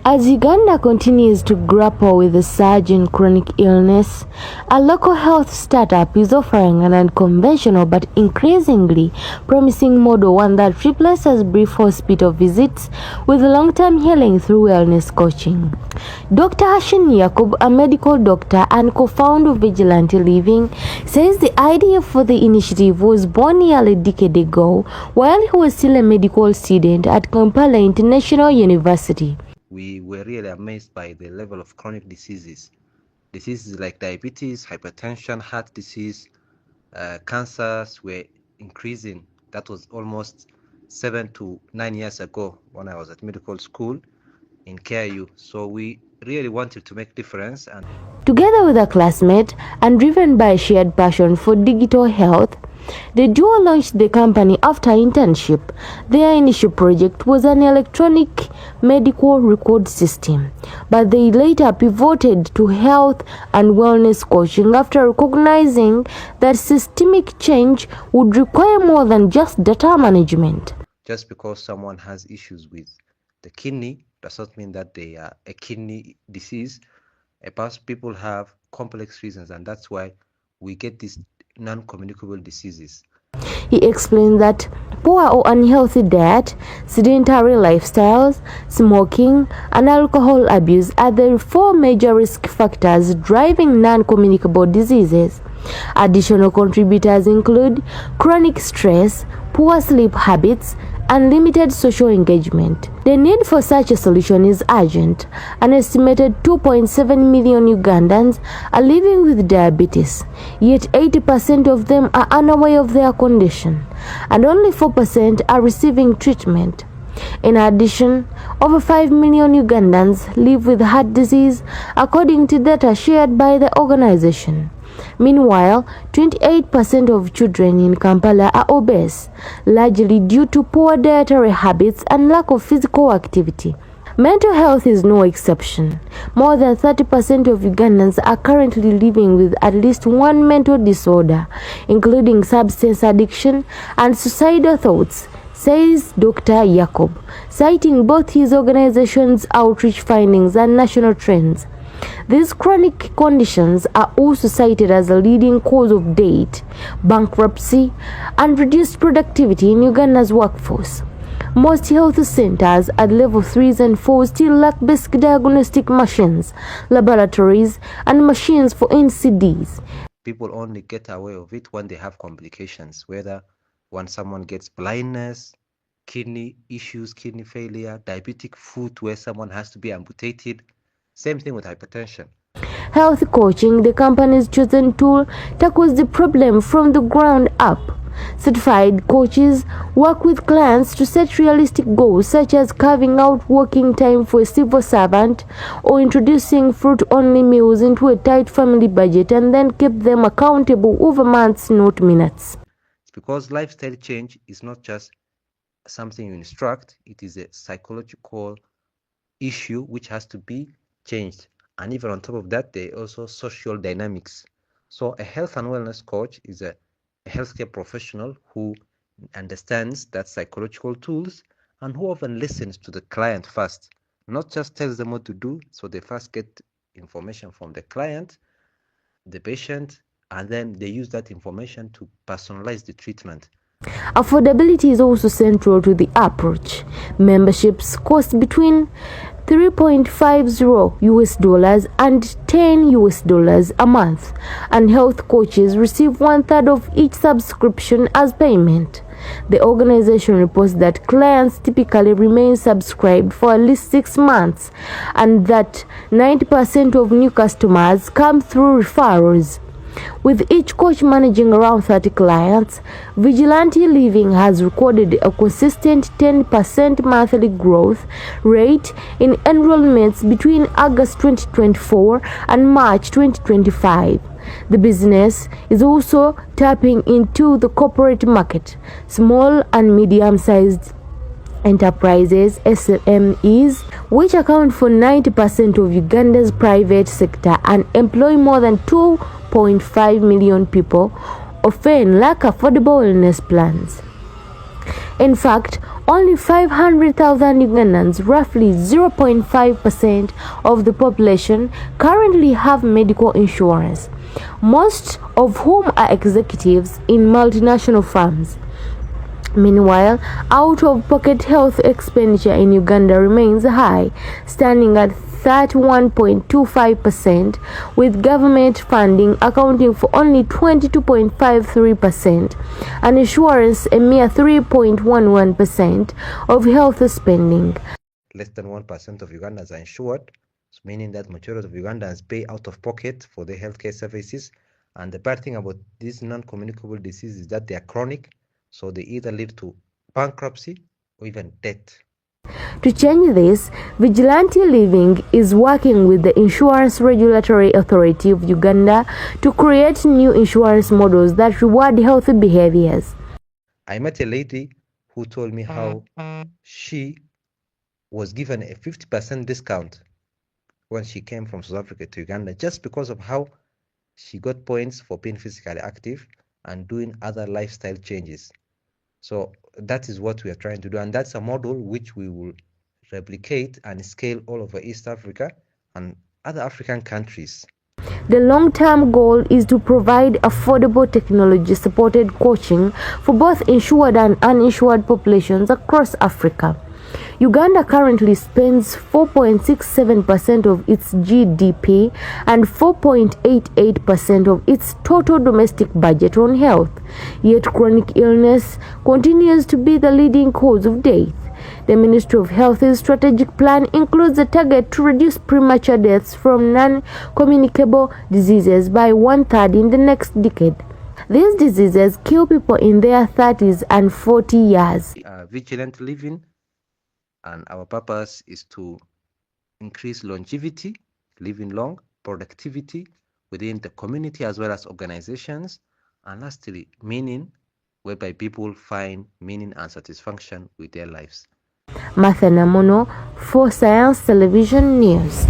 As Uganda continues to grapple with the surge in chronic illness, a local health startup is offering an unconventional but increasingly promising model, one that replaces brief hospital visits with long-term healing through wellness coaching. Dr. Hashin Yakub, a medical doctor and co-founder of Vigilant Living, says the idea for the initiative was born nearly a decade ago while he was still a medical student at Kampala International University. We were really amazed by the level of chronic diseases. Diseases like diabetes, hypertension, heart disease, cancers were increasing. That was almost 7 to 9 years ago when I was at medical school in KIU. So we really wanted to make difference. And together with a classmate and driven by a shared passion for digital health, the duo launched the company after internship. Their initial project was an electronic medical record system, but they later pivoted to health and wellness coaching after recognizing that systemic change would require more than just data management. Just because someone has issues with the kidney does not mean that they are a kidney disease. People have complex reasons, and that's why we get these non-communicable diseases. He explained that poor or unhealthy diet, sedentary lifestyles, smoking, and alcohol abuse are the 4 major risk factors driving non-communicable diseases. Additional contributors include chronic stress, poor sleep habits, and limited social engagement. The need for such a solution is urgent. An estimated 2.7 million Ugandans are living with diabetes, yet 80% of them are unaware of their condition, and only 4% are receiving treatment. In addition, over 5 million Ugandans live with heart disease, according to data shared by the organization. Meanwhile, 28% of children in Kampala are obese, largely due to poor dietary habits and lack of physical activity. Mental health is no exception. More than 30% of Ugandans are currently living with at least one mental disorder, including substance addiction and suicidal thoughts, says Dr. Yakub, citing both his organization's outreach findings and national trends. These chronic conditions are also cited as a leading cause of debt, bankruptcy, and reduced productivity in Uganda's workforce. Most health centers at level 3s and 4 still lack basic diagnostic machines, laboratories, and machines for NCDs. People only get aware of it when they have complications, whether when someone gets blindness, kidney issues, kidney failure, diabetic foot where someone has to be amputated. Same thing with hypertension. Health coaching, the company's chosen tool, tackles the problem from the ground up. Certified coaches work with clients to set realistic goals, such as carving out working time for a civil servant or introducing fruit-only meals into a tight family budget, and then keep them accountable over months, not minutes. It's because lifestyle change is not just something you instruct, it is a psychological issue which has to be changed. And even on top of that, there are also social dynamics. So a health and wellness coach is a healthcare professional who understands that psychological tools and who often listens to the client first, not just tells them what to do. So they first get information from the client, the patient, and then they use that information to personalize the treatment. Affordability is also central to the approach. Memberships cost between $3.50 and $10 a month, and health coaches receive 1/3 of each subscription as payment. The organization reports that clients typically remain subscribed for at least 6 months, and that 90% of new customers come through referrals. With each coach managing around 30 clients, Vigilant Living has recorded a consistent 10% monthly growth rate in enrollments between August 2024 and March 2025. The business is also tapping into the corporate market. Small and medium-sized enterprises, SMEs, which account for 90% of Uganda's private sector and employ more than 2.5 million people, often lack affordable wellness plans. In fact, Only 500,000 Ugandans, roughly 0.5% of the population, currently have medical insurance, most of whom are executives in multinational firms. Meanwhile, out-of-pocket health expenditure in Uganda remains high, standing at 31.25%, with government funding accounting for only 22.53% and insurance a mere 3.11% of health spending. Less than 1% of Ugandans are insured, meaning that majority of Ugandans pay out of pocket for their healthcare services. And the bad thing about these non-communicable diseases is that they are chronic, so they either lead to bankruptcy or even death. To change this, Vigilant Living is working with the Insurance Regulatory Authority of Uganda to create new insurance models that reward healthy behaviors. I met a lady who told me how she was given a 50% discount when she came from South Africa to Uganda just because of how she got points for being physically active and doing other lifestyle changes. So that is what we are trying to do, and that's a model which we will replicate and scale all over East Africa and other African countries. The long-term goal is to provide affordable technology-supported coaching for both insured and uninsured populations across Africa. Uganda currently spends 4.67% of its GDP and 4.88% of its total domestic budget on health, yet chronic illness continues to be the leading cause of death. The Ministry of Health's strategic plan includes a target to reduce premature deaths from non-communicable diseases by 1/3 in the next decade. These diseases kill people in their 30s and 40 years. Vigilant Living, and our purpose is to increase longevity, living long, productivity within the community as well as organizations, and lastly, meaning, whereby people find meaning and satisfaction with their lives. Martha Namono for Science Television News.